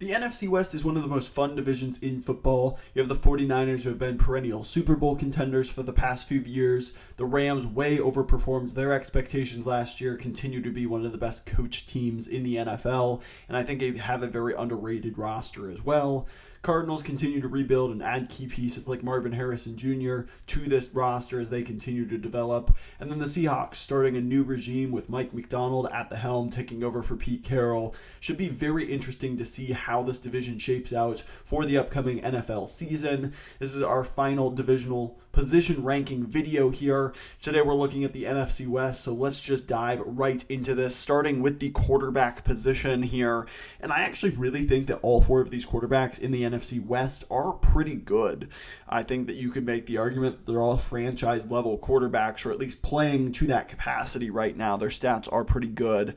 The NFC West is one of the most fun divisions in football. You have the 49ers who have been perennial Super Bowl contenders for the past few years. The Rams way overperformed their expectations last year, continue to be one of the best coached teams in the NFL, and I think they have a very underrated roster as well. Cardinals continue to rebuild and add key pieces like Marvin Harrison Jr. to this roster as they continue to develop. And then the Seahawks starting a new regime with Mike MacDonald at the helm, taking over for Pete Carroll. Should be very interesting to see how this division shapes out for the upcoming NFL season. This is our final divisional position ranking video here. Today we're looking at the NFC West, so let's just dive right into this, starting with the quarterback position here. And I actually really think that all four of these quarterbacks in the NFC West are pretty good. I think that you could make the argument that they're all franchise level quarterbacks, or at least playing to that capacity right now. Their stats are pretty good.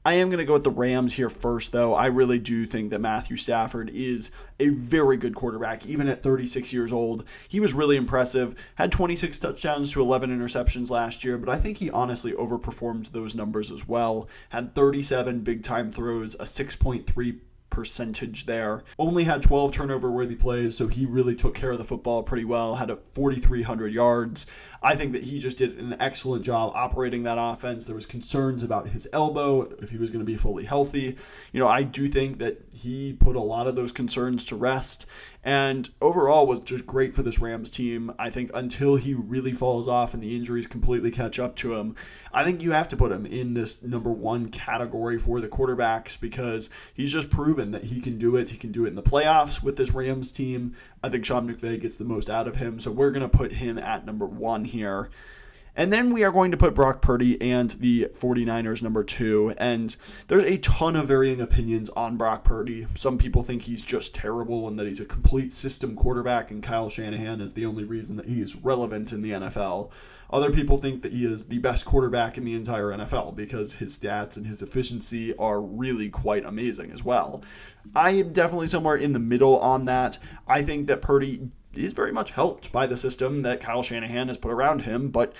I am going to go with the Rams here first, though. I really do think that Matthew Stafford is a very good quarterback, even at 36 years old. He was really impressive, had 26 touchdowns to 11 interceptions last year, but I think he honestly overperformed those numbers as well. Had 37 big-time throws, a 6.3 percentage there. Only had 12 turnover-worthy plays, so he really took care of the football pretty well, had a 4,300 yards. I think that he just did an excellent job operating that offense. There was concerns about his elbow, if he was going to be fully healthy. I do think that he put a lot of those concerns to rest, and overall was just great for this Rams team. I think until he really falls off and the injuries completely catch up to him, I think you have to put him in this number one category for the quarterbacks because he's just proven that he can do it. He can do it in the playoffs with this Rams team. I think Sean McVay gets the most out of him, so we're going to put him at number one here. And then we are going to put Brock Purdy and the 49ers number two. And there's a ton of varying opinions on Brock Purdy. Some people think he's just terrible and that he's a complete system quarterback and Kyle Shanahan is the only reason that he is relevant in the NFL. Other people think that he is the best quarterback in the entire NFL because his stats and his efficiency are really quite amazing as well. I am definitely somewhere in the middle on that. I think that Purdy is very much helped by the system that Kyle Shanahan has put around him, but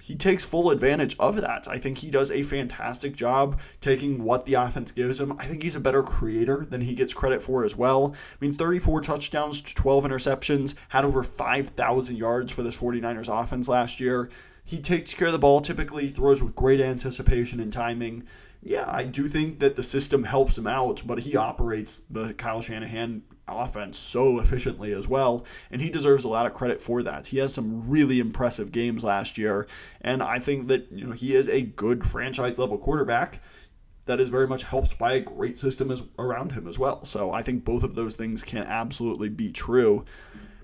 he takes full advantage of that. I think he does a fantastic job taking what the offense gives him. I think he's a better creator than he gets credit for as well. 34 touchdowns to 12 interceptions, had over 5,000 yards for this 49ers offense last year. He takes care of the ball typically, throws with great anticipation and timing. Yeah, I do think that the system helps him out, but he operates the Kyle Shanahan offense so efficiently as well, and he deserves a lot of credit for that. He has some really impressive games last year, and I think that he is a good franchise-level quarterback that is very much helped by a great system around him as well. So I think both of those things can absolutely be true.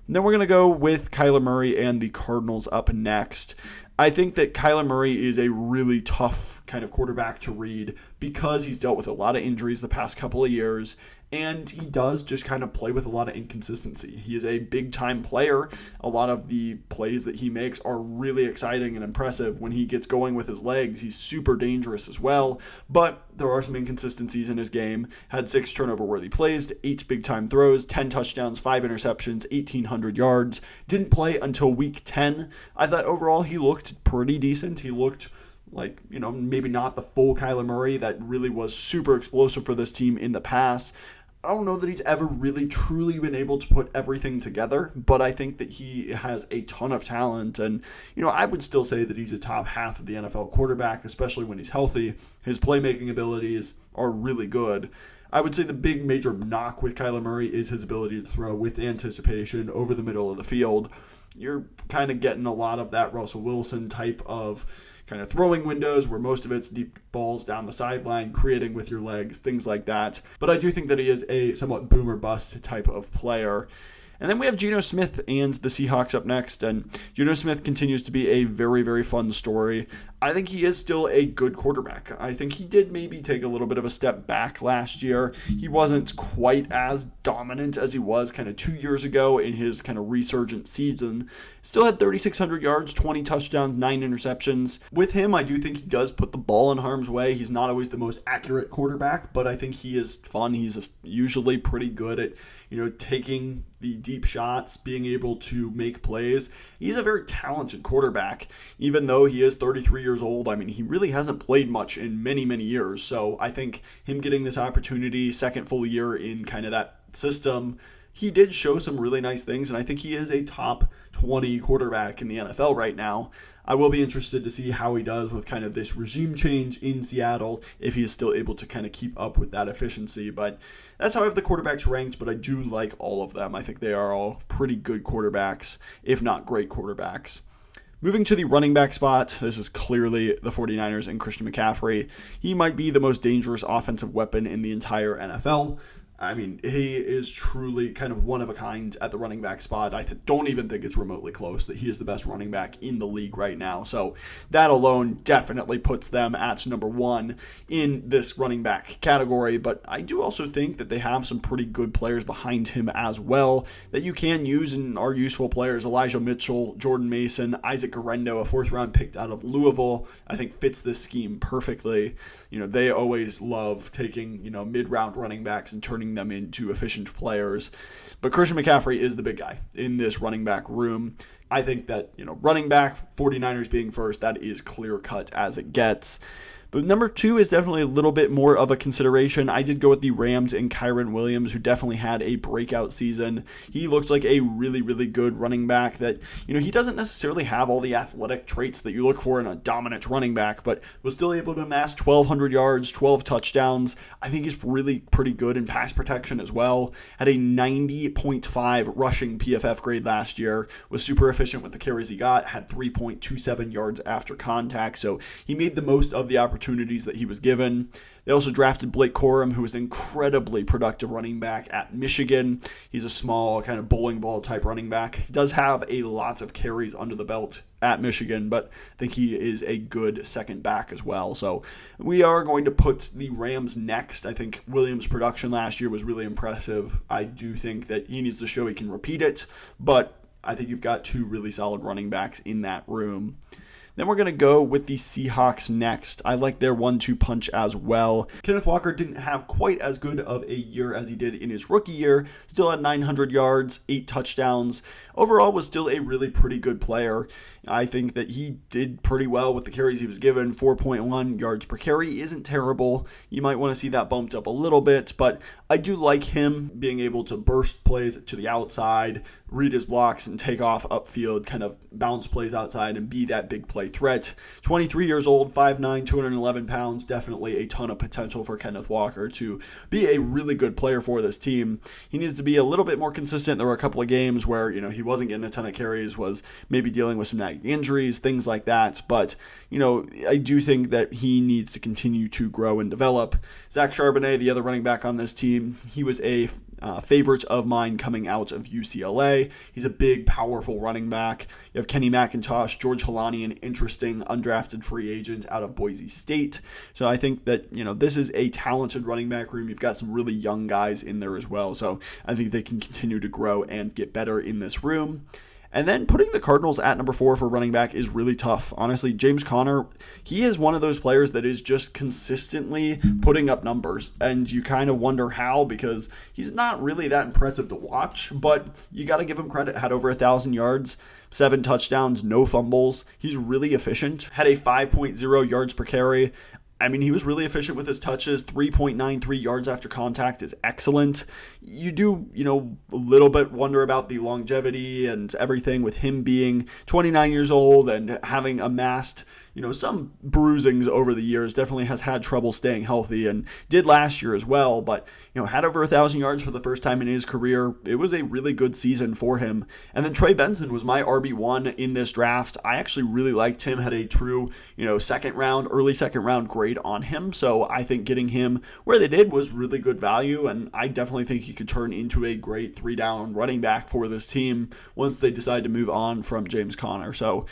And then we're going to go with Kyler Murray and the Cardinals up next. I think that Kyler Murray is a really tough kind of quarterback to read because he's dealt with a lot of injuries the past couple of years, and he does just kind of play with a lot of inconsistency. He is a big-time player. A lot of the plays that he makes are really exciting and impressive. When he gets going with his legs, he's super dangerous as well, but there are some inconsistencies in his game. Had 6 turnover-worthy plays, 8 big-time throws, 10 touchdowns, 5 interceptions, 1,800 yards. Didn't play until week 10. I thought overall he looked pretty decent. He looked like, maybe not the full Kyler Murray that really was super explosive for this team in the past. I don't know that he's ever really truly been able to put everything together, but I think that he has a ton of talent, and I would still say that he's a top half of the NFL quarterback, especially when he's healthy. His playmaking abilities are really good. I would say the big major knock with Kyler Murray is his ability to throw with anticipation over the middle of the field. You're kind of getting a lot of that Russell Wilson type of kind of throwing windows where most of it's deep balls down the sideline, creating with your legs, things like that. But I do think that he is a somewhat boom or bust type of player. And then we have Geno Smith and the Seahawks up next, and Geno Smith continues to be a very, very fun story. I think he is still a good quarterback. I think he did maybe take a little bit of a step back last year. He wasn't quite as dominant as he was kind of 2 years ago in his kind of resurgent season. Still had 3,600 yards, 20 touchdowns, 9 interceptions. With him, I do think he does put the ball in harm's way. He's not always the most accurate quarterback, but I think he is fun. He's usually pretty good at, taking the deep shots, being able to make plays. He's a very talented quarterback, even though he is 33 years old. I mean, he really hasn't played much in many, many years. So I think him getting this opportunity, second full year in kind of that system, he did show some really nice things, and I think he is a top 20 quarterback in the NFL right now. I will be interested to see how he does with kind of this regime change in Seattle, if he is still able to kind of keep up with that efficiency. But that's how I have the quarterbacks ranked, but I do like all of them. I think they are all pretty good quarterbacks, if not great quarterbacks. Moving to the running back spot, this is clearly the 49ers and Christian McCaffrey. He might be the most dangerous offensive weapon in the entire NFL. I mean, he is truly kind of one of a kind at the running back spot. I don't even think it's remotely close that he is the best running back in the league right now. So that alone definitely puts them at number one in this running back category. But I do also think that they have some pretty good players behind him as well that you can use and are useful players. Elijah Mitchell, Jordan Mason, Isaac Guerrero, a fourth round picked out of Louisville, I think fits this scheme perfectly. They always love taking, mid-round running backs and turning them into efficient players. But Christian McCaffrey is the big guy in this running back room. I think that, running back, 49ers being first, that is clear cut as it gets. But number two is definitely a little bit more of a consideration. I did go with the Rams and Kyren Williams, who definitely had a breakout season. He looked like a really, really good running back that, he doesn't necessarily have all the athletic traits that you look for in a dominant running back, but was still able to amass 1,200 yards, 12 touchdowns. I think he's really pretty good in pass protection as well. Had a 90.5 rushing PFF grade last year, was super efficient with the carries he got, had 3.27 yards after contact, so he made the most of the opportunities that he was given. They also drafted Blake Corum, who was an incredibly productive running back at Michigan. He's a small kind of bowling ball type running back. He does have a lot of carries under the belt at Michigan, but I think he is a good second back as well. So we are going to put the Rams next. I think Williams' production last year was really impressive. I do think that he needs to show he can repeat it, but I think you've got two really solid running backs in that room. Then we're going to go with the Seahawks next. I like their 1-2 punch as well. Kenneth Walker didn't have quite as good of a year as he did in his rookie year. Still had 900 yards, 8 touchdowns. Overall was still a really pretty good player. I think that he did pretty well with the carries he was given. 4.1 yards per carry isn't terrible. You might want to see that bumped up a little bit, but I do like him being able to burst plays to the outside, read his blocks, and take off upfield, kind of bounce plays outside and be that big play threat. 23 years old, 5'9", 211 pounds, definitely a ton of potential for Kenneth Walker to be a really good player for this team. He needs to be a little bit more consistent. There were a couple of games where, he wasn't getting a ton of carries, was maybe dealing with some nagging injuries, things like that. But, I do think that he needs to continue to grow and develop. Zach Charbonnet, the other running back on this team, he was a favorite of mine coming out of UCLA. He's a big, powerful running back. You have Kenny McIntosh, George Halani, an interesting undrafted free agent out of Boise State. So I think that, this is a talented running back room. You've got some really young guys in there as well. So I think they can continue to grow and get better in this room. And then putting the Cardinals at number 4 for running back is really tough. Honestly, James Conner, he is one of those players that is just consistently putting up numbers. And you kind of wonder how, because he's not really that impressive to watch, but you got to give him credit. Had over 1,000 yards, 7 touchdowns, no fumbles. He's really efficient. Had a 5.0 yards per carry. I mean, he was really efficient with his touches. 3.93 yards after contact is excellent. You do, a little bit wonder about the longevity and everything with him being 29 years old and having amassed, some bruisings over the years. Definitely has had trouble staying healthy and did last year as well. But, had over 1,000 yards for the first time in his career. It was a really good season for him. And then Trey Benson was my RB1 in this draft. I actually really liked him. Had a true, early second round grade on him. So I think getting him where they did was really good value. And I definitely think he could turn into a great 3-down running back for this team once they decide to move on from James Conner. So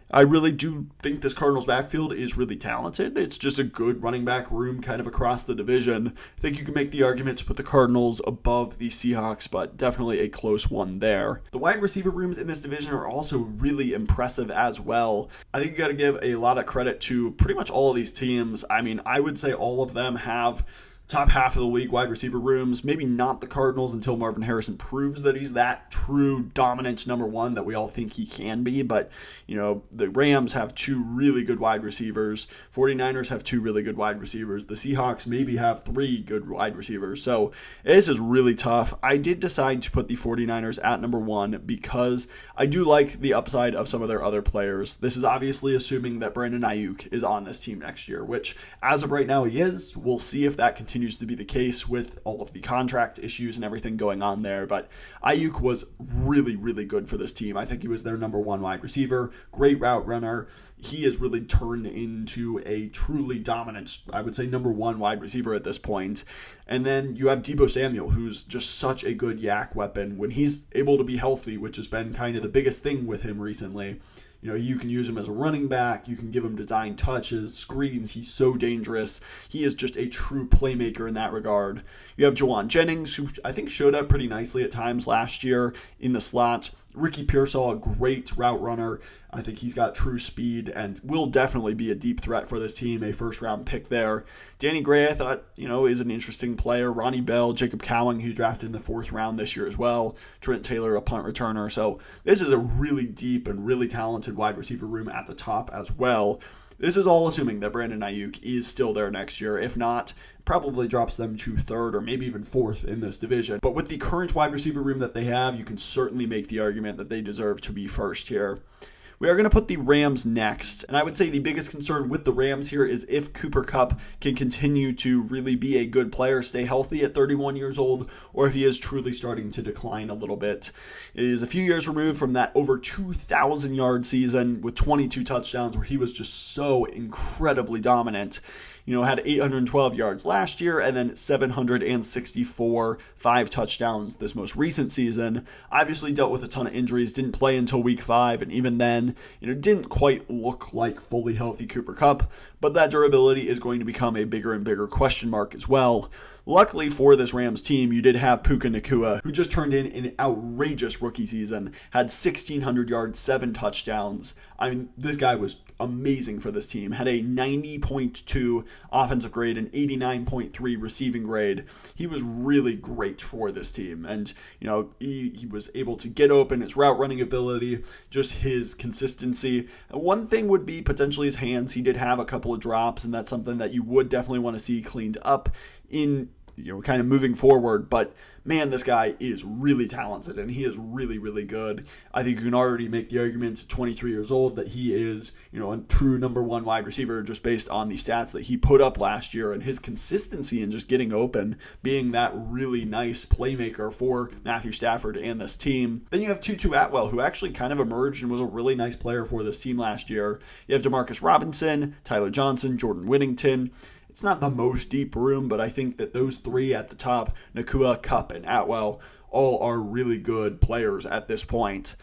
I really do think this Cardinals backfield is really talented. It's just a good running back room kind of across the division. I think you can make the argument to put the Cardinals above the Seahawks, but definitely a close one there. The wide receiver rooms in this division are also really impressive as well. I think you got to give a lot of credit to pretty much all of these teams. I mean, I would say all of them have top half of the league wide receiver rooms. Maybe not the Cardinals until Marvin Harrison proves that he's that true dominant number one that we all think he can be. But, the Rams have two really good wide receivers. 49ers have two really good wide receivers. The Seahawks maybe have three good wide receivers. So this is really tough. I did decide to put the 49ers at number one because I do like the upside of some of their other players. This is obviously assuming that Brandon Ayuk is on this team next year, which as of right now he is. We'll see if that continues to be the case with all of the contract issues and everything going on there. But Ayuk was really, really good for this team. I think he was their number one wide receiver, great route runner. He has really turned into a truly dominant, I would say, number one wide receiver at this point. And then you have Deebo Samuel, who's just such a good yak weapon when he's able to be healthy, which has been kind of the biggest thing with him recently. You can use him as a running back. You can give him design touches, screens. He's so dangerous. He is just a true playmaker in that regard. You have Jawan Jennings, who I think showed up pretty nicely at times last year in the slot. Ricky Pearsall, a great route runner. I think he's got true speed and will definitely be a deep threat for this team, a first-round pick there. Danny Gray, I thought, is an interesting player. Ronnie Bell, Jacob Cowing, who drafted in the fourth round this year as well. Trent Taylor, a punt returner. So this is a really deep and really talented wide receiver room at the top as well. This is all assuming that Brandon Ayuk is still there next year. If not, probably drops them to third or maybe even fourth in this division. But with the current wide receiver room that they have, you can certainly make the argument that they deserve to be first here. We are going to put the Rams next, and I would say the biggest concern with the Rams here is if Cooper Kupp can continue to really be a good player, stay healthy at 31 years old, or if he is truly starting to decline a little bit. It is a few years removed from that over 2,000-yard season with 22 touchdowns where he was just so incredibly dominant. Had 812 yards last year and then 764, 5 touchdowns this most recent season. Obviously dealt with a ton of injuries, didn't play until week 5, and even then, didn't quite look like fully healthy Cooper Kupp, but that durability is going to become a bigger and bigger question mark as well. Luckily for this Rams team, you did have Puka Nacua, who just turned in an outrageous rookie season, had 1,600 yards, 7 touchdowns. I mean, this guy was amazing for this team. Had a 90.2 offensive grade and 89.3 receiving grade. He was really great for this team. And, he was able to get open, his route running ability, just his consistency. One thing would be potentially his hands. He did have a couple of drops, and that's something that you would definitely want to see cleaned up in kind of moving forward. But man, this guy is really talented and he is really, really good. I think you can already make the argument at 23 years old that he is, a true number one wide receiver just based on the stats that he put up last year and his consistency in just getting open, being that really nice playmaker for Matthew Stafford and this team. Then you have Tutu Atwell, who actually kind of emerged and was a really nice player for this team last year. You have Demarcus Robinson, Tyler Johnson, Jordan Whittington. It's not the most deep room, but I think that those three at the top, Nacua, Kupp, and Atwell, all are really good players at this point.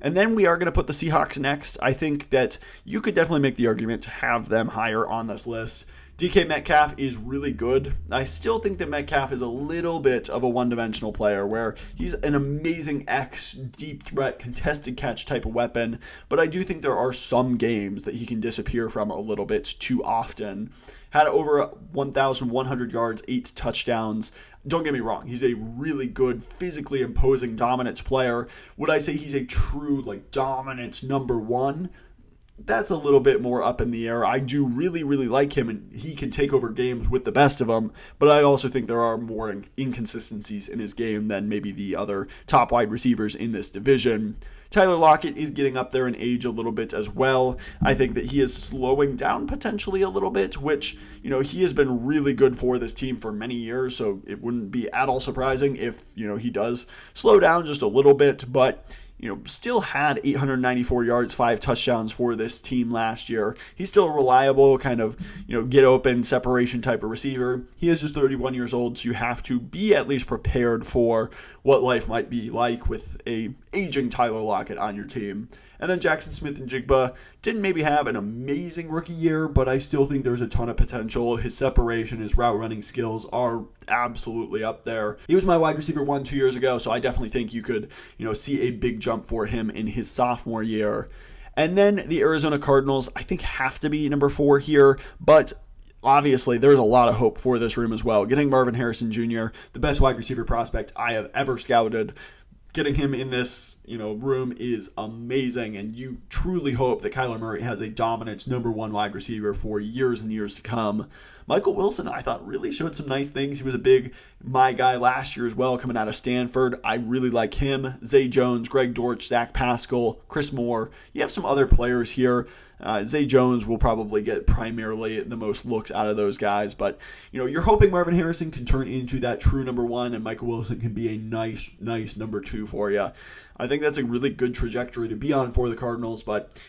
And then we are going to put the Seahawks next. I think that you could definitely make the argument to have them higher on this list. DK Metcalf is really good. I still think that Metcalf is a little bit of a one-dimensional player where he's an amazing deep threat, contested catch type of weapon, but I do think there are some games that he can disappear from a little bit too often. Had over 1,100 yards, 8 touchdowns. Don't get me wrong, he's a really good, physically imposing, dominant player. Would I say he's a true, dominant number one? That's a little bit more up in the air. I do really, really like him, and he can take over games with the best of them, but I also think there are more inconsistencies in his game than maybe the other top wide receivers in this division. Tyler Lockett is getting up there in age a little bit as well. I think that he is slowing down potentially a little bit, which, he has been really good for this team for many years, so it wouldn't be at all surprising if, he does slow down just a little bit, but still had 894 yards, 5 touchdowns for this team last year. He's still a reliable kind of, get open separation type of receiver. He is just 31 years old, so you have to be at least prepared for what life might be like with a aging Tyler Lockett on your team. And then Jackson Smith-Njigba didn't maybe have an amazing rookie year, but I still think there's a ton of potential. His separation, his route running skills are absolutely up there. He was my wide receiver 1 2 years ago, so I definitely think you could, see a big jump for him in his sophomore year. And then the Arizona Cardinals, I think, have to be number 4 here, but obviously there's a lot of hope for this room as well. Getting Marvin Harrison Jr., the best wide receiver prospect I have ever scouted, getting him in this, room is amazing, and you truly hope that Kyler Murray has a dominant number one wide receiver for years and years to come. Michael Wilson, I thought, really showed some nice things. He was a big my guy last year as well, coming out of Stanford. I really like him. Zay Jones, Greg Dortch, Zach Pascal, Chris Moore. You have some other players here. Zay Jones will probably get primarily the most looks out of those guys, but you're hoping Marvin Harrison can turn into that true number one, and Michael Wilson can be a nice number two for you. I think that's a really good trajectory to be on for the Cardinals, but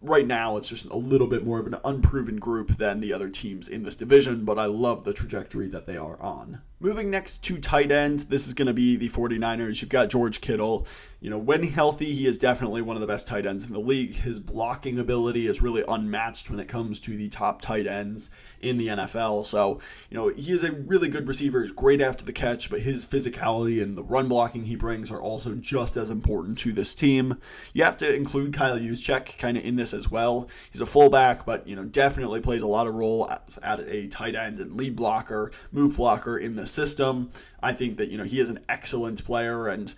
right now it's just a little bit more of an unproven group than the other teams in this division, but I love the trajectory that they are on. Moving next to tight end, this is going to be the 49ers. You've got George Kittle. When healthy, he is definitely one of the best tight ends in the league. His blocking ability is really unmatched when it comes to the top tight ends in the NFL. So, he is a really good receiver. He's great after the catch, but his physicality and the run blocking he brings are also just as important to this team. You have to include Kyle Juszczyk kind of in this as well. He's a fullback, but, definitely plays a lot of role at a tight end and lead blocker, move blocker in the system. I think that, he is an excellent player and,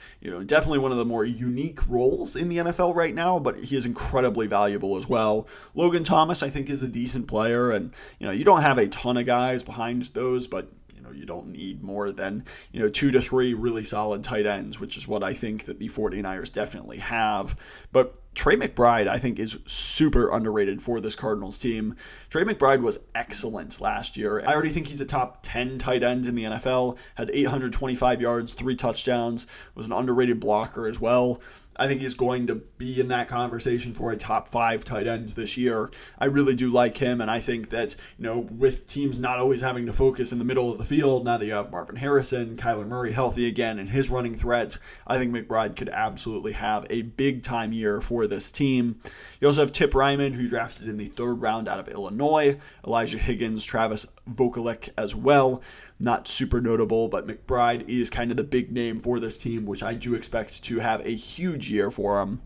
definitely one of the more unique roles in the NFL right now, but he is incredibly valuable as well. Logan Thomas, I think, is a decent player, and, you don't have a ton of guys behind those, but you don't need more than 2 to 3 really solid tight ends, which is what I think that the 49ers definitely have. But Trey McBride, I think, is super underrated for this Cardinals team. Trey McBride was excellent last year. I already think he's a top 10 tight end in the NFL, had 825 yards, 3 touchdowns, was an underrated blocker as well. I think he's going to be in that conversation for a top 5 tight end this year. I really do like him, and I think that, with teams not always having to focus in the middle of the field, now that you have Marvin Harrison, Kyler Murray healthy again, and his running threat, I think McBride could absolutely have a big-time year for this team. You also have Tip Ryman, who drafted in the 3rd round out of Illinois, Elijah Higgins, Travis Vokalek as well. Not super notable, but McBride is kind of the big name for this team, which I do expect to have a huge year for him.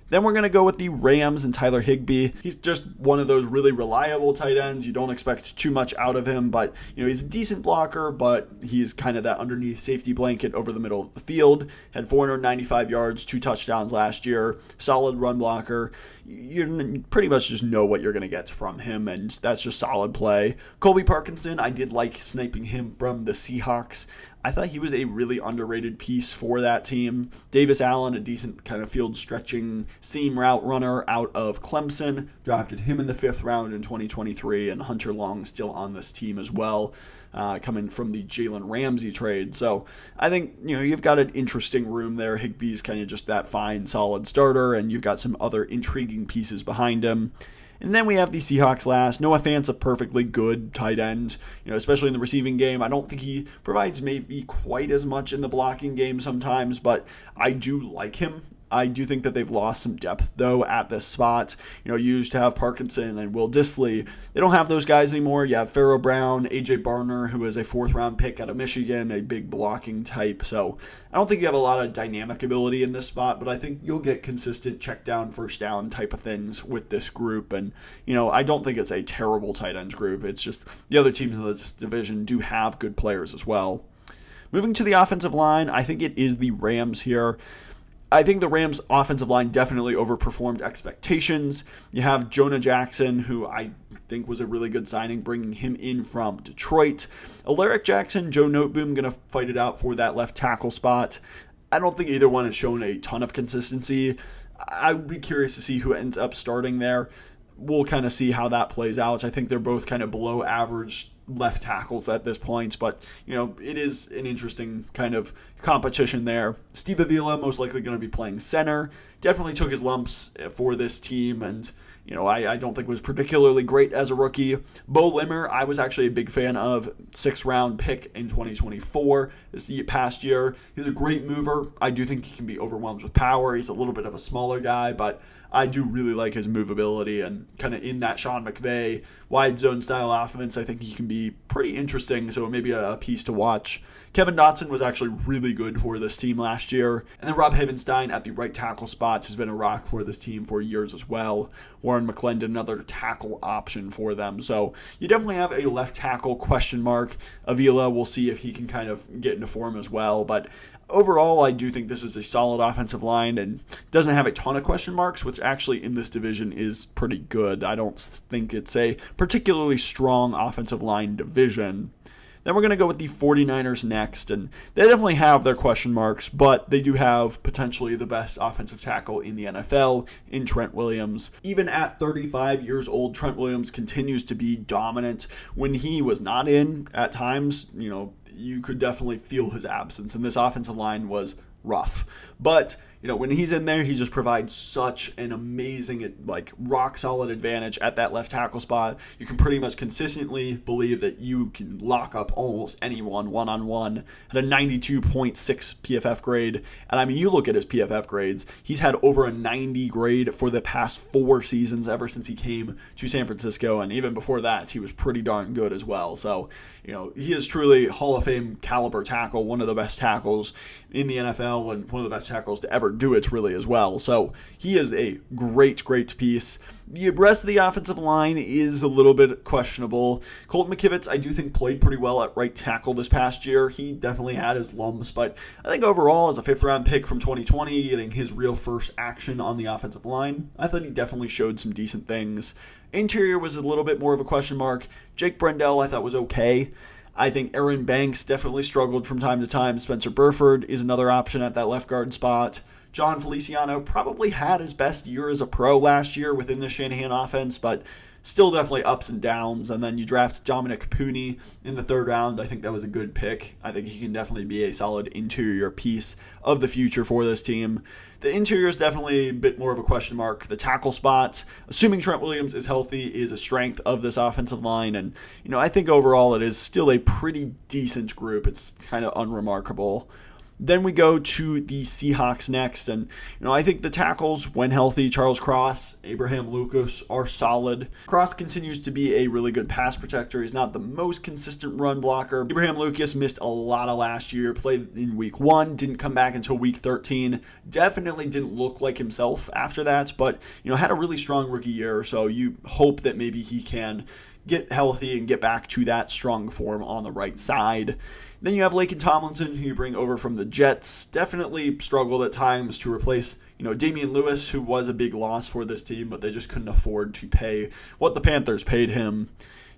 Then we're going to go with the Rams and Tyler Higbee. He's just one of those really reliable tight ends. You don't expect too much out of him, but he's a decent blocker, but he's kind of that underneath safety blanket over the middle of the field. Had 495 yards, 2 touchdowns last year. Solid run blocker. You pretty much just know what you're going to get from him, and that's just solid play. Colby Parkinson, I did like sniping him from the Seahawks. I thought he was a really underrated piece for that team. Davis Allen, a decent kind of field stretching seam route runner out of Clemson. Drafted him in the 5th round in 2023, and Hunter Long still on this team as well, coming from the Jalen Ramsey trade. So I think, you've got an interesting room there. Higbee's kind of just that fine, solid starter, and you've got some other intriguing pieces behind him. And then we have the Seahawks last. Noah Fant's a perfectly good tight end, especially in the receiving game. I don't think he provides maybe quite as much in the blocking game sometimes, but I do like him. I do think that they've lost some depth, though, at this spot. You used to have Parkinson and Will Dissly. They don't have those guys anymore. You have Pharaoh Brown, A.J. Barner, who is a 4th-round pick out of Michigan, a big blocking type. So I don't think you have a lot of dynamic ability in this spot, but I think you'll get consistent check down, first down type of things with this group. And, I don't think it's a terrible tight ends group. It's just the other teams in this division do have good players as well. Moving to the offensive line, I think it is the Rams here. I think the Rams' offensive line definitely overperformed expectations. You have Jonah Jackson, who I think was a really good signing, bringing him in from Detroit. Alaric Jackson, Joe Noteboom going to fight it out for that left tackle spot. I don't think either one has shown a ton of consistency. I would be curious to see who ends up starting there. We'll kind of see how that plays out. I think they're both kind of below average left tackles at this point, but it is an interesting kind of competition there. Steve Avila most likely going to be playing center. Definitely took his lumps for this team, and I don't think was particularly great as a rookie. Bo Limmer, I was actually a big fan of, 6th-round pick in 2024 this past year. He's a great mover. I do think he can be overwhelmed with power. He's a little bit of a smaller guy, but I do really like his movability, and kind of in that Sean McVay wide zone style offense, I think he can be pretty interesting, so maybe a piece to watch. Kevin Dotson was actually really good for this team last year. And then Rob Havenstein at the right tackle spots has been a rock for this team for years as well. Warren McClendon, another tackle option for them. So you definitely have a left tackle question mark. Avila, we'll see if he can kind of get into form as well. But overall, I do think this is a solid offensive line and doesn't have a ton of question marks, which actually in this division is pretty good. I don't think it's a particularly strong offensive line division. Then we're going to go with the 49ers next, and they definitely have their question marks, but they do have potentially the best offensive tackle in the NFL in Trent Williams. Even at 35 years old, Trent Williams continues to be dominant. When he was not in, at times, you could definitely feel his absence, and this offensive line was rough. But when he's in there, he just provides such an amazing, rock-solid advantage at that left tackle spot. You can pretty much consistently believe that you can lock up almost anyone one-on-one. Had a 92.6 PFF grade. And, you look at his PFF grades, he's had over a 90 grade for the past 4 seasons ever since he came to San Francisco. And even before that, he was pretty darn good as well. So, he is truly Hall of Fame caliber tackle, one of the best tackles in the NFL and one of the best tackles to ever do it really as well. So he is a great piece. The rest of the offensive line is a little bit questionable. Colton McKivitz, I do think, played pretty well at right tackle this past year. He definitely had his lumps, but I think overall, as a 5th-round pick from 2020, getting his real first action on the offensive line, I thought he definitely showed some decent things. Interior was a little bit more of a question mark. Jake Brendel, I thought, was okay. I think Aaron Banks definitely struggled from time to time. Spencer Burford is another option at that left guard spot. John Feliciano probably had his best year as a pro last year within the Shanahan offense, but still definitely ups and downs. And then you draft Dominic Capuni in the 3rd round. I think that was a good pick. I think he can definitely be a solid interior piece of the future for this team. The interior is definitely a bit more of a question mark. The tackle spots, assuming Trent Williams is healthy, is a strength of this offensive line. And, I think overall it is still a pretty decent group. It's kind of unremarkable. Then we go to the Seahawks next, and I think the tackles, when healthy, Charles Cross, Abraham Lucas, are solid. Cross continues to be a really good pass protector. He's not the most consistent run blocker. Abraham Lucas missed a lot of last year, played in week 1, didn't come back until week 13. Definitely didn't look like himself after that, but had a really strong rookie year, so you hope that maybe he can get healthy and get back to that strong form on the right side. Then you have Laken Tomlinson, who you bring over from the Jets. Definitely struggled at times to replace, Damian Lewis, who was a big loss for this team, but they just couldn't afford to pay what the Panthers paid him.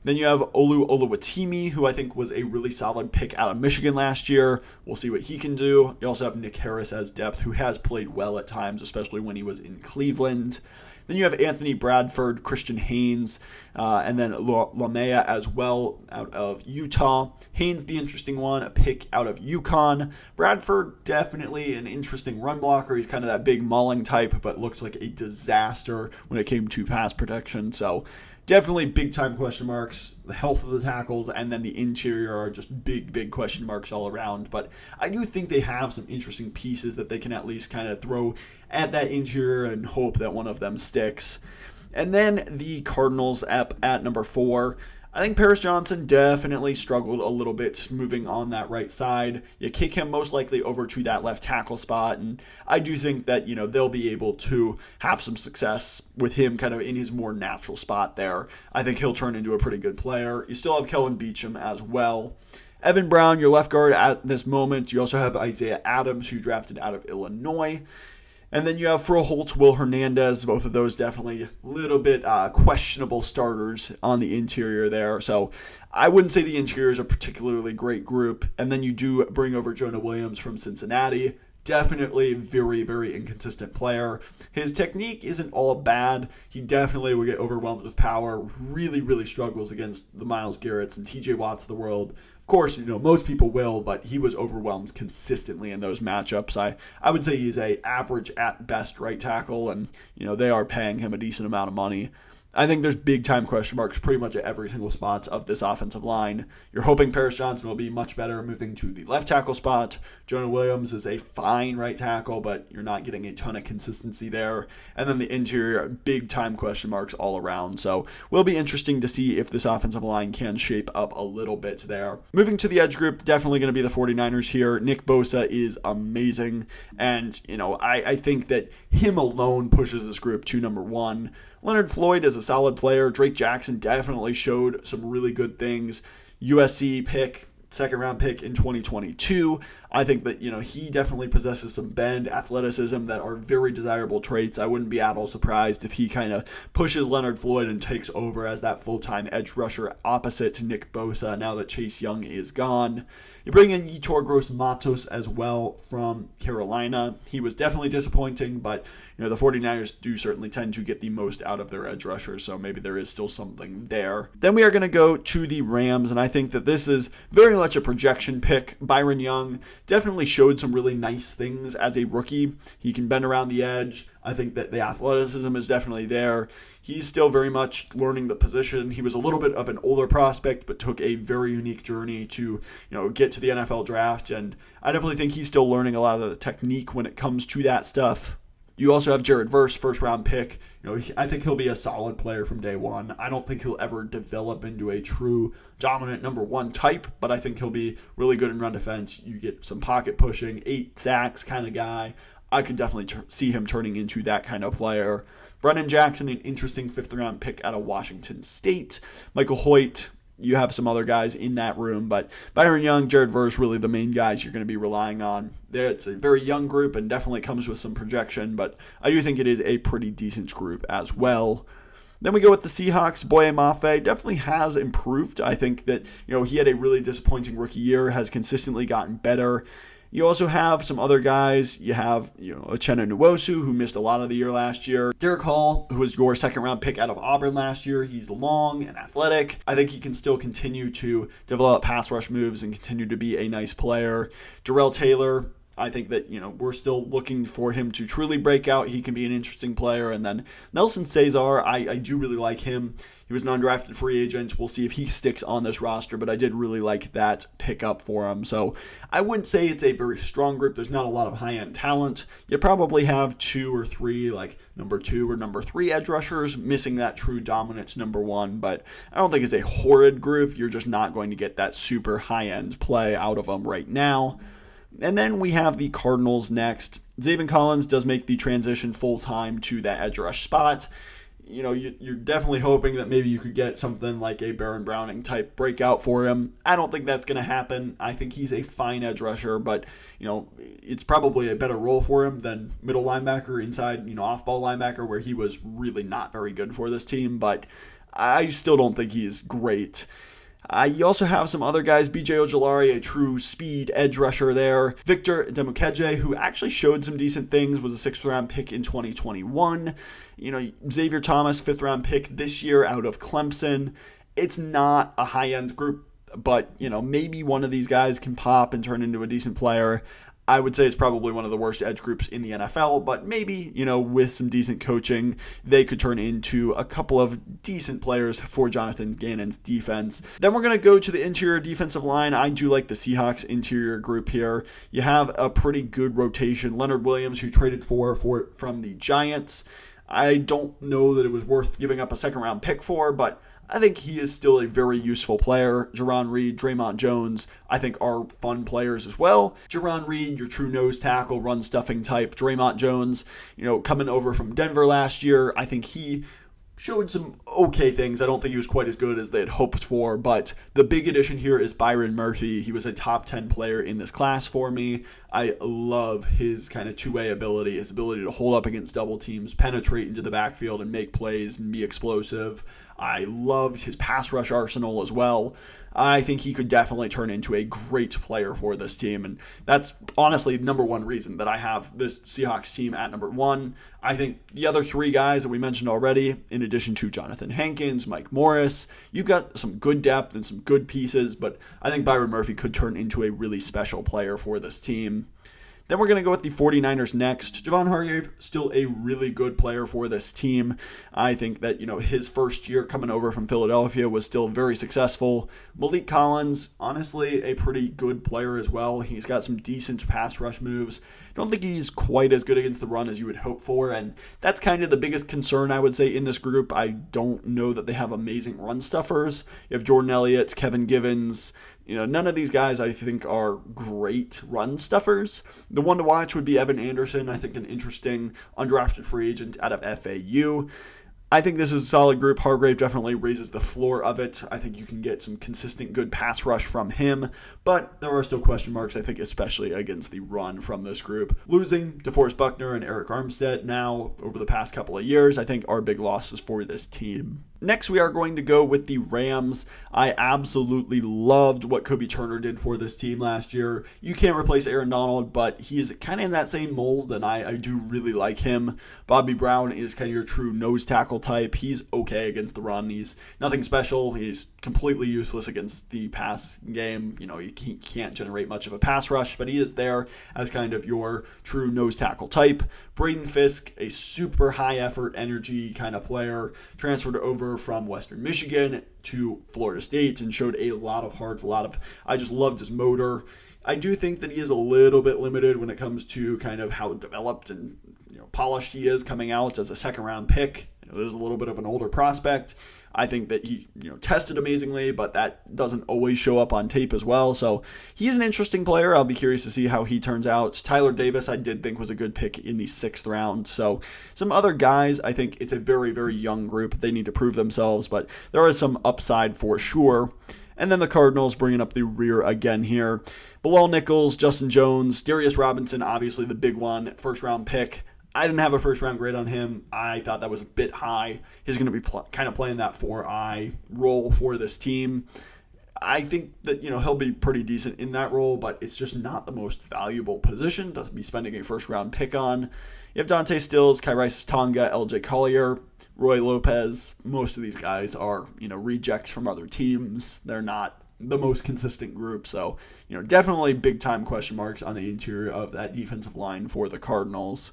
Then you have Olu Oluwatimi, who I think was a really solid pick out of Michigan last year. We'll see what he can do. You also have Nick Harris as depth, who has played well at times, especially when he was in Cleveland. Then you have Anthony Bradford, Christian Haynes, and then Lamea as well out of Utah. Haynes, the interesting one, a pick out of UConn. Bradford, definitely an interesting run blocker. He's kind of that big mauling type, but looks like a disaster when it came to pass protection. So definitely big-time question marks. The health of the tackles and then the interior are just big question marks all around. But I do think they have some interesting pieces that they can at least kind of throw at that interior and hope that one of them sticks. And then the Cardinals at number 4. I think Paris Johnson definitely struggled a little bit moving on that right side. You kick him most likely over to that left tackle spot, and I do think that, they'll be able to have some success with him kind of in his more natural spot there. I think he'll turn into a pretty good player. You still have Kelvin Beachum as well. Evan Brown, your left guard at this moment. You also have Isaiah Adams, who drafted out of Illinois. And then you have Froholt, Will Hernandez, both of those definitely a little bit questionable starters on the interior there. So I wouldn't say the interior is a particularly great group. And then you do bring over Jonah Williams from Cincinnati. Definitely very inconsistent player. His technique isn't all bad. He definitely will get overwhelmed with power. Really struggles against the Myles Garretts and TJ Watts of the world. Of course, most people will, but he was overwhelmed consistently in those matchups. I would say he's a average at best right tackle, and they are paying him a decent amount of money. I think there's big-time question marks pretty much at every single spot of this offensive line. You're hoping Paris Johnson will be much better moving to the left tackle spot. Jonah Williams is a fine right tackle, but you're not getting a ton of consistency there. And then the interior, big-time question marks all around. So will be interesting to see if this offensive line can shape up a little bit there. Moving to the edge group, definitely going to be the 49ers here. Nick Bosa is amazing. And, I think that him alone pushes this group to number one. Leonard Floyd is a solid player. Drake Jackson definitely showed some really good things. USC pick, second-round pick in 2022. I think that, he definitely possesses some bend, athleticism that are very desirable traits. I wouldn't be at all surprised if he kind of pushes Leonard Floyd and takes over as that full-time edge rusher opposite to Nick Bosa now that Chase Young is gone. You bring in Yetur Gross-Matos as well from Carolina. He was definitely disappointing, but the 49ers do certainly tend to get the most out of their edge rushers, so maybe there is still something there. Then we are going to go to the Rams, and I think that this is very much a projection pick. Byron Young definitely showed some really nice things as a rookie. He can bend around the edge. I think that the athleticism is definitely there. He's still very much learning the position. He was a little bit of an older prospect, but took a very unique journey to, get to the NFL draft. And I definitely think he's still learning a lot of the technique when it comes to that stuff. You also have Jared Verse, first-round pick. I think he'll be a solid player from day one. I don't think he'll ever develop into a true dominant number one type, but I think he'll be really good in run defense. You get some pocket pushing, 8 sacks kind of guy. I could definitely see him turning into that kind of player. Brennan Jackson, an interesting fifth-round pick out of Washington State. Michael Hoyt. You have some other guys in that room, but Byron Young, Jared Verse, really the main guys you're going to be relying on. There, it's a very young group and definitely comes with some projection, but I do think it is a pretty decent group as well. Then we go with the Seahawks. Boye Mafe definitely has improved. I think that he had a really disappointing rookie year, has consistently gotten better. You also have some other guys. You have, Uchenna Nwosu, who missed a lot of the year last year. Derek Hall, who was your second-round pick out of Auburn last year. He's long and athletic. I think he can still continue to develop pass rush moves and continue to be a nice player. Jarrell Taylor, I think that, we're still looking for him to truly break out. He can be an interesting player. And then Nelson Cesar, I do really like him. He was an undrafted free agent. We'll see if he sticks on this roster, but I did really like that pickup for him. So I wouldn't say it's a very strong group. There's not a lot of high-end talent. You probably have 2 or 3, like number 2 or number 3 edge rushers, missing that true dominance number 1. But I don't think it's a horrid group. You're just not going to get that super high-end play out of them right now. And then we have the Cardinals next. Zaven Collins does make the transition full-time to that edge rush spot. You're definitely hoping that maybe you could get something like a Baron Browning type breakout for him. I don't think that's going to happen. I think he's a fine edge rusher, but it's probably a better role for him than middle linebacker, inside, off-ball linebacker, where he was really not very good for this team. But I still don't think he's great. You also have some other guys, B.J. Ojulari, a true speed edge rusher there. Victor Demukeje, who actually showed some decent things, was a 6th-round pick in 2021. Xavier Thomas, 5th-round pick this year out of Clemson. It's not a high-end group, but, maybe one of these guys can pop and turn into a decent player. I would say it's probably one of the worst edge groups in the NFL, but maybe, with some decent coaching, they could turn into a couple of decent players for Jonathan Gannon's defense. Then we're going to go to the interior defensive line. I do like the Seahawks interior group here. You have a pretty good rotation. Leonard Williams, who traded from the Giants. I don't know that it was worth giving up a second-round pick for, but I think he is still a very useful player. Jerron Reed, Draymond Jones, I think are fun players as well. Jerron Reed, your true nose tackle, run-stuffing type. Draymond Jones, coming over from Denver last year, I think he showed some okay things. I don't think he was quite as good as they had hoped for, but the big addition here is Byron Murphy. He was a top 10 player in this class for me. I love his kind of two-way ability, his ability to hold up against double teams, penetrate into the backfield and make plays and be explosive. I loved his pass rush arsenal as well. I think he could definitely turn into a great player for this team, and that's honestly number one reason that I have this Seahawks team at number 1. I think the other 3 guys that we mentioned already, in addition to Jonathan Hankins, Mike Morris, you've got some good depth and some good pieces, but I think Byron Murphy could turn into a really special player for this team. Then we're going to go with the 49ers next. Javon Hargrave, still a really good player for this team. I think that, his first year coming over from Philadelphia was still very successful. Malik Collins, honestly, a pretty good player as well. He's got some decent pass rush moves. Don't think he's quite as good against the run as you would hope for, and that's kind of the biggest concern, I would say, in this group. I don't know that they have amazing run stuffers. You have Jordan Elliott, Kevin Givens. None of these guys, I think, are great run stuffers. The one to watch would be Evan Anderson, I think an interesting undrafted free agent out of FAU. I think this is a solid group. Hargrave definitely raises the floor of it. I think you can get some consistent good pass rush from him, but there are still question marks, I think, especially against the run from this group. Losing DeForest Buckner and Eric Armstead now over the past couple of years, I think, are big losses for this team. Next, we are going to go with the Rams. I absolutely loved what Kobe Turner did for this team last year. You can't replace Aaron Donald, but he is kind of in that same mold, and I do really like him. Bobby Brown is kind of your true nose tackle type. He's okay against the run. He's nothing special. He's completely useless against the pass game. He can't generate much of a pass rush, but he is there as kind of your true nose tackle type. Braden Fisk, a super high effort, energy kind of player, transferred over from Western Michigan to Florida State and showed a lot of heart, I just loved his motor. I do think that he is a little bit limited when it comes to kind of how developed and polished he is coming out as a second round pick. There's a little bit of an older prospect. I think that he tested amazingly, but that doesn't always show up on tape as well. So he's an interesting player. I'll be curious to see how he turns out. Tyler Davis, I did think was a good pick in the 6th round. So some other guys, I think it's a very, very young group. They need to prove themselves, but there is some upside for sure. And then the Cardinals bringing up the rear again here. Bilal Nichols, Justin Jones, Darius Robinson, obviously the big one, first round pick. I didn't have a first-round grade on him. I thought that was a bit high. He's going to be kind of playing that 4-eye role for this team. I think that, he'll be pretty decent in that role, but it's just not the most valuable position to be spending a first-round pick on. You have Dante Stills, Kyraisis Tonga, LJ Collier, Roy Lopez. Most of these guys are, rejects from other teams. They're not the most consistent group, so, definitely big-time question marks on the interior of that defensive line for the Cardinals.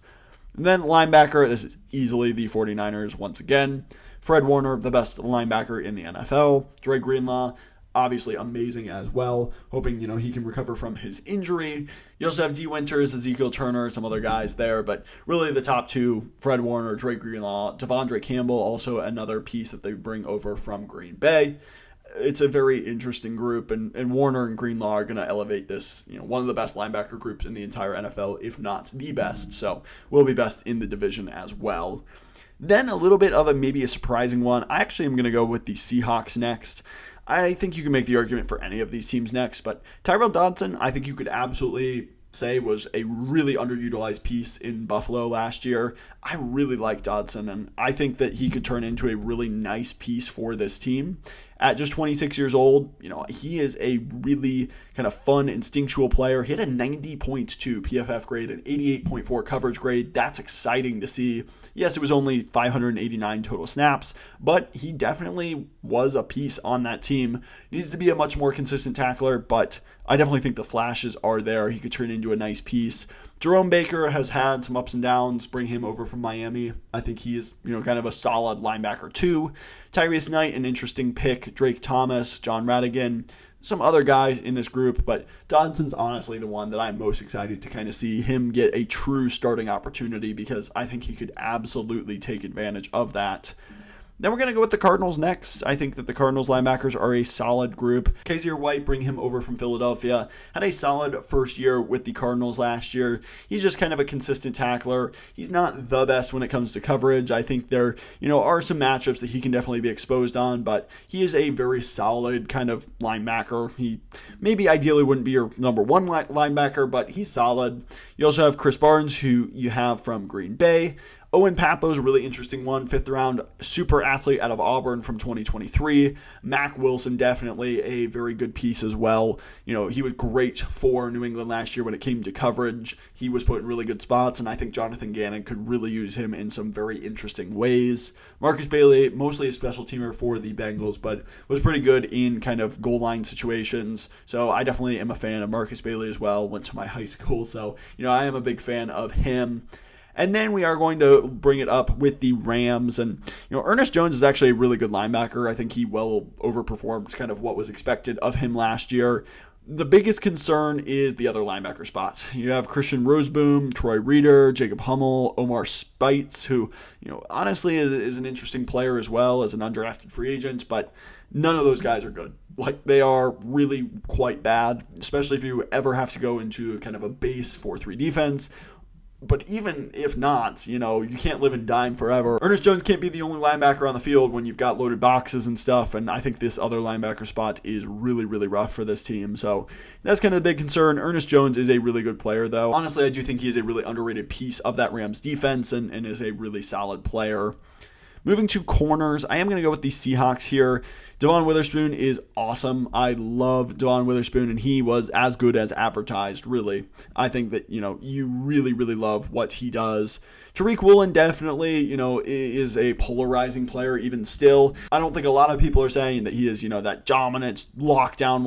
And then linebacker, this is easily the 49ers once again. Fred Warner, the best linebacker in the NFL. Dre Greenlaw, obviously amazing as well. Hoping, he can recover from his injury. You also have D. Winters, Ezekiel Turner, some other guys there. But really the top two, Fred Warner, Dre Greenlaw, Devondre Campbell, also another piece that they bring over from Green Bay. It's a very interesting group, and Warner and Greenlaw are going to elevate this, one of the best linebacker groups in the entire NFL, if not the best. So will be best in the division as well. Then a little bit of maybe a surprising one. I actually am going to go with the Seahawks next. I think you can make the argument for any of these teams next, but Tyrell Dodson, I think you could absolutely say was a really underutilized piece in Buffalo last year. I really like Dodson, and I think that he could turn into a really nice piece for this team. At just 26 years old, he is a really kind of fun, instinctual player. He had a 90.2 PFF grade, an 88.4 coverage grade. That's exciting to see. Yes, it was only 589 total snaps, but he definitely was a piece on that team. Needs to be a much more consistent tackler, but I definitely think the flashes are there. He could turn into a nice piece. Jerome Baker has had some ups and downs. Bring him over from Miami. I think he is, kind of a solid linebacker too. Tyrese Knight, an interesting pick. Drake Thomas, John Radigan, some other guys in this group, but Dodson's honestly the one that I'm most excited to kind of see him get a true starting opportunity because I think he could absolutely take advantage of that. Then we're going to go with the Cardinals next. I think that the Cardinals linebackers are a solid group. Kaiser White, bring him over from Philadelphia, had a solid first year with the Cardinals last year. He's just kind of a consistent tackler. He's not the best when it comes to coverage. I think there, are some matchups that he can definitely be exposed on, but he is a very solid kind of linebacker. He maybe ideally wouldn't be your number one linebacker, but he's solid. You also have Chris Barnes, who you have from Green Bay. Owen Pappo's a really interesting one, 5th round super athlete out of Auburn from 2023. Mac Wilson, definitely a very good piece as well. He was great for New England last year when it came to coverage. He was put in really good spots, and I think Jonathan Gannon could really use him in some very interesting ways. Marcus Bailey, mostly a special teamer for the Bengals, but was pretty good in kind of goal line situations. So I definitely am a fan of Marcus Bailey as well. Went to my high school, so I am a big fan of him. And then we are going to bring it up with the Rams. And, Ernest Jones is actually a really good linebacker. I think he well overperformed kind of what was expected of him last year. The biggest concern is the other linebacker spots. You have Christian Roseboom, Troy Reeder, Jacob Hummel, Omar Spites, who, honestly is an interesting player as well as an undrafted free agent, but none of those guys are good. They are really quite bad, especially if you ever have to go into kind of a base 4-3 defense. But even if not, you can't live and dime forever. Ernest Jones can't be the only linebacker on the field when you've got loaded boxes and stuff, and I think this other linebacker spot is really, really rough for this team. So that's kind of the big concern. Ernest Jones is a really good player, though. Honestly, I do think he is a really underrated piece of that Rams defense and is a really solid player. Moving to corners, I am going to go with the Seahawks here. Devon Witherspoon is awesome. I love Devon Witherspoon, and he was as good as advertised, really. I think that, you really, really love what he does. Tariq Woolen definitely, is a polarizing player even still. I don't think a lot of people are saying that he is, that dominant lockdown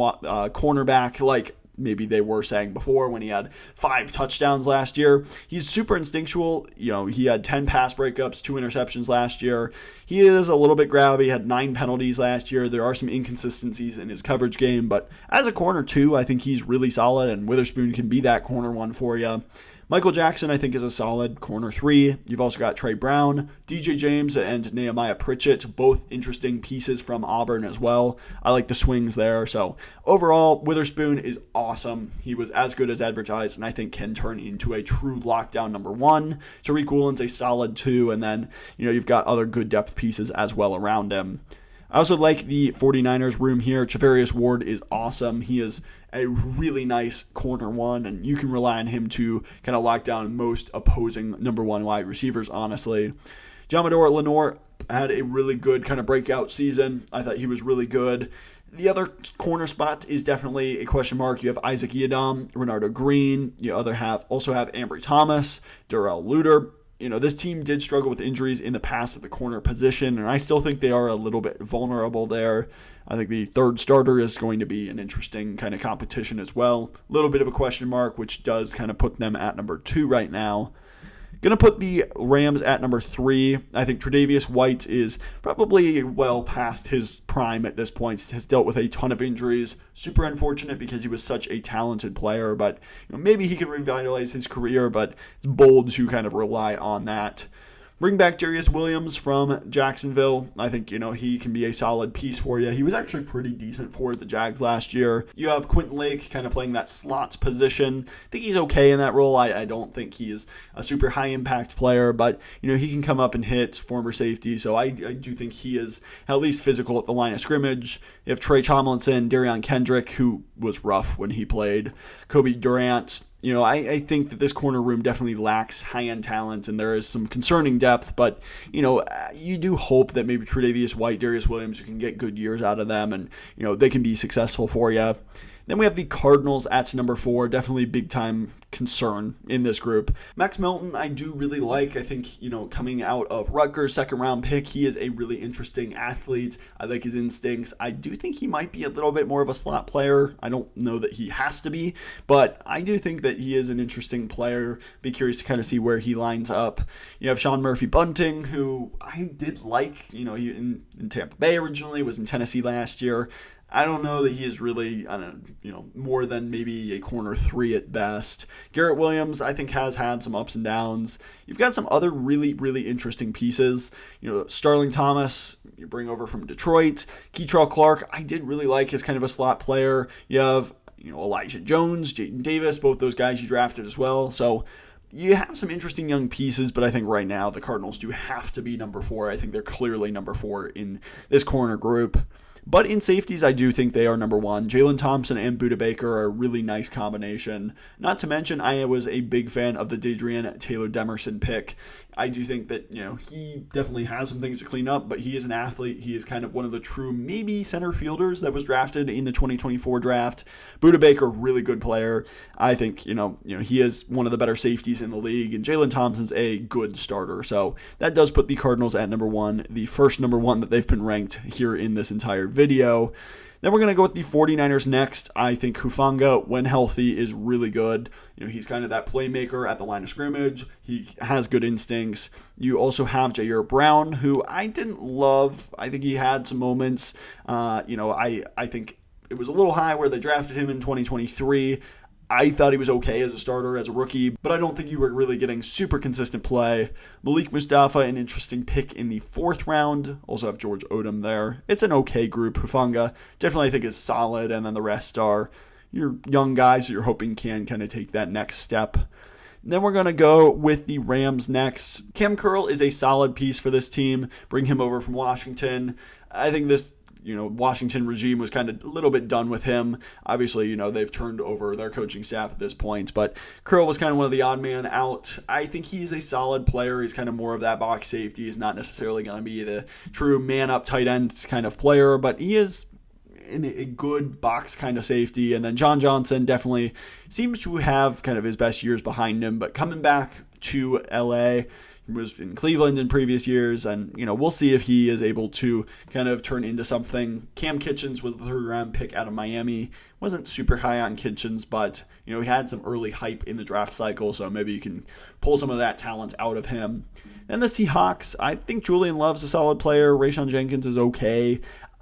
cornerback like maybe they were saying before when he had 5 touchdowns last year. He's super instinctual. He had 10 pass breakups, 2 interceptions last year. He is a little bit grabby, had 9 penalties last year. There are some inconsistencies in his coverage game, but as a corner too, I think he's really solid, and Witherspoon can be that corner one for you. Michael Jackson, I think, is a solid corner 3. You've also got Trey Brown, DJ James, and Nehemiah Pritchett, both interesting pieces from Auburn as well. I like the swings there. So overall, Witherspoon is awesome. He was as good as advertised, and I think can turn into a true lockdown number 1. Tariq Woolen's a solid 2, and then you've got other good depth pieces as well around him. I also like the 49ers room here. Charvarius Ward is awesome. He is a really nice corner 1, and you can rely on him to kind of lock down most opposing number 1 wide receivers, honestly. Jamador Lenore had a really good kind of breakout season. I thought he was really good. The other corner spot is definitely a question mark. You have Isaac Yiadom, Renardo Green. You also have Ambry Thomas, Darrell Luter. This team did struggle with injuries in the past at the corner position, and I still think they are a little bit vulnerable there. I think the third starter is going to be an interesting kind of competition as well. A little bit of a question mark, which does kind of put them at number 2 right now. Going to put the Rams at number 3. I think Tre'Davious White is probably well past his prime at this point. He has dealt with a ton of injuries. Super unfortunate because he was such a talented player, but maybe he can revitalize his career, but it's bold to kind of rely on that. Bring back Darius Williams from Jacksonville. I think, he can be a solid piece for you. He was actually pretty decent for the Jags last year. You have Quentin Lake kind of playing that slot position. I think he's okay in that role. I don't think he is a super high-impact player, but, he can come up and hit former safety, so I do think he is at least physical at the line of scrimmage. You have Trey Tomlinson, Darion Kendrick, who was rough when he played, Kobe Durant. I think that this corner room definitely lacks high-end talent, and there is some concerning depth, but, you do hope that maybe Tre'Davious White, Darius Williams, you can get good years out of them, and, they can be successful for you. Then we have the Cardinals at number 4, definitely big-time concern in this group. Max Melton, I do really like. I think, coming out of Rutgers, second-round pick, he is a really interesting athlete. I like his instincts. I do think he might be a little bit more of a slot player. I don't know that he has to be, but I do think that he is an interesting player. Be curious to kind of see where he lines up. You have Sean Murphy-Bunting, who I did like. He in Tampa Bay originally, was in Tennessee last year. I don't know that he is really, more than maybe a corner 3 at best. Garrett Williams, I think, has had some ups and downs. You've got some other really, really interesting pieces. Starling Thomas, you bring over from Detroit. Keitrell Clark, I did really like as kind of a slot player. You have, Elijah Jones, Jaden Davis, both those guys you drafted as well. So you have some interesting young pieces, but I think right now the Cardinals do have to be number 4. I think they're clearly number 4 in this corner group. But in safeties, I do think they are number one. Jalen Thompson and Budda Baker are a really nice combination. Not to mention, I was a big fan of the Dadrian Taylor Demerson pick. I do think that, he definitely has some things to clean up, but he is an athlete. He is kind of one of the true maybe center fielders that was drafted in the 2024 draft. Budda Baker, really good player. I think, he is one of the better safeties in the league, and Jalen Thompson's a good starter. So that does put the Cardinals at number one, the first number one that they've been ranked here in this entire video. Then we're going to go with the 49ers next. I think Hufanga, when healthy, is really good. He's kind of that playmaker at the line of scrimmage. He has good instincts. You also have Jair Brown, who I didn't love. I think he had some moments. I think it was a little high where they drafted him in 2023. I thought he was okay as a starter, as a rookie, but I don't think you were really getting super consistent play. Malik Mustafa, an interesting pick in the 4th round. Also have George Odom there. It's an okay group. Hufanga, definitely I think is solid, and then the rest are your young guys that you're hoping can kind of take that next step. Then we're going to go with the Rams next. Cam Curl is a solid piece for this team. Bring him over from Washington. I think this Washington regime was kind of a little bit done with him. Obviously, they've turned over their coaching staff at this point, but Curl was kind of one of the odd man out. I think he's a solid player. He's kind of more of that box safety. He's not necessarily going to be the true man-up tight end kind of player, but he is in a good box kind of safety. And then John Johnson definitely seems to have kind of his best years behind him, but coming back to LA, he was in Cleveland in previous years, and, we'll see if he is able to kind of turn into something. Cam Kitchens was the 3rd round pick out of Miami. Wasn't super high on Kitchens, but, he had some early hype in the draft cycle, so maybe you can pull some of that talent out of him. Then the Seahawks, I think Julian Love's a solid player. Rayshon Jenkins is okay.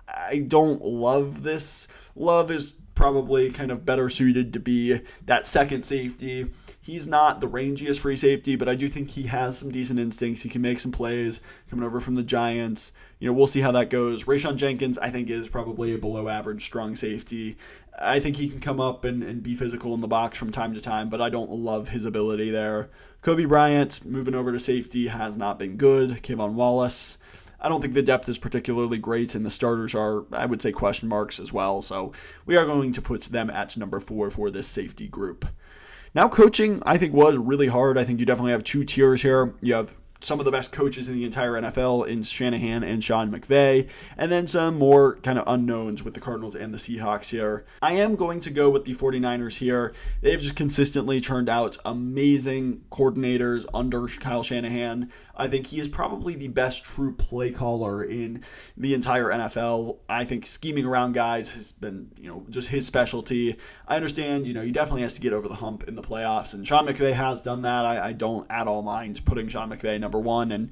I don't love this. Love is probably kind of better suited to be that second safety. He's not the rangiest free safety, but I do think he has some decent instincts. He can make some plays coming over from the Giants. We'll see how that goes. Rayshon Jenkins, I think, is probably a below average strong safety. I think he can come up and be physical in the box from time to time, but I don't love his ability there. Kobe Bryant, moving over to safety, has not been good. Kayvon Wallace, I don't think the depth is particularly great, and the starters are, I would say, question marks as well. So we are going to put them at number 4 for this safety group. Now, coaching, I think, was really hard. I think you definitely have 2 tiers here. You have some of the best coaches in the entire NFL in Shanahan and Sean McVay, and then some more kind of unknowns with the Cardinals and the Seahawks here. I am going to go with the 49ers here. They've just consistently turned out amazing coordinators under Kyle Shanahan. I think he is probably the best true play caller in the entire NFL. I think scheming around guys has been, just his specialty. I understand, he definitely has to get over the hump in the playoffs, and Sean McVay has done that. I don't at all mind putting Sean McVay number 1, and,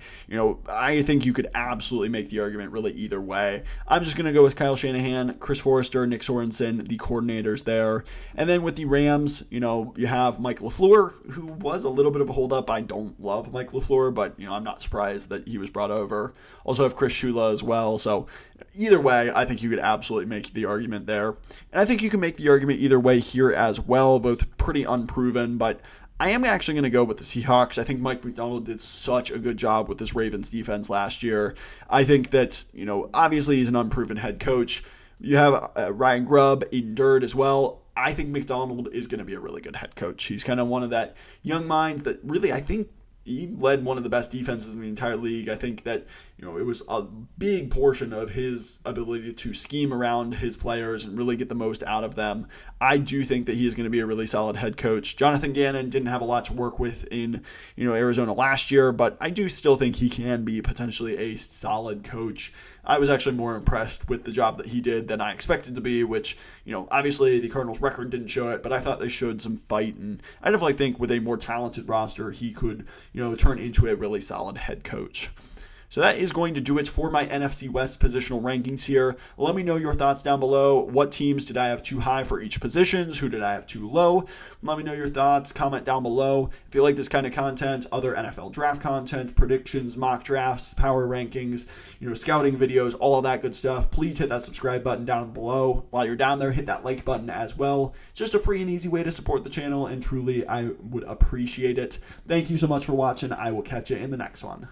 I think you could absolutely make the argument really either way. I'm just going to go with Kyle Shanahan, Chris Forrester, Nick Sorensen, the coordinators there. And then with the Rams, you have Mike LaFleur, who was a little bit of a holdup. I don't love Mike LaFleur, but, I'm not surprised that he was brought over. Also have Chris Shula as well. So either way, I think you could absolutely make the argument there. And I think you can make the argument either way here as well, both pretty unproven, but I am actually going to go with the Seahawks. I think Mike MacDonald did such a good job with this Ravens defense last year. I think that, obviously he's an unproven head coach. You have Ryan Grubb, Aiden Durd as well. I think MacDonald is going to be a really good head coach. He's kind of one of that young minds that really, I think, he led one of the best defenses in the entire league. I think that, it was a big portion of his ability to scheme around his players and really get the most out of them. I do think that he is going to be a really solid head coach. Jonathan Gannon didn't have a lot to work with in, Arizona last year, but I do still think he can be potentially a solid coach. I was actually more impressed with the job that he did than I expected to be, which, obviously the Cardinals record didn't show it, but I thought they showed some fight, and I definitely think with a more talented roster, he could, turn into a really solid head coach. So that is going to do it for my NFC West positional rankings here. Let me know your thoughts down below. What teams did I have too high for each positions? Who did I have too low? Let me know your thoughts. Comment down below. If you like this kind of content, other NFL draft content, predictions, mock drafts, power rankings, scouting videos, all of that good stuff, please hit that subscribe button down below. While you're down there, hit that like button as well. It's just a free and easy way to support the channel, and truly I would appreciate it. Thank you so much for watching. I will catch you in the next one.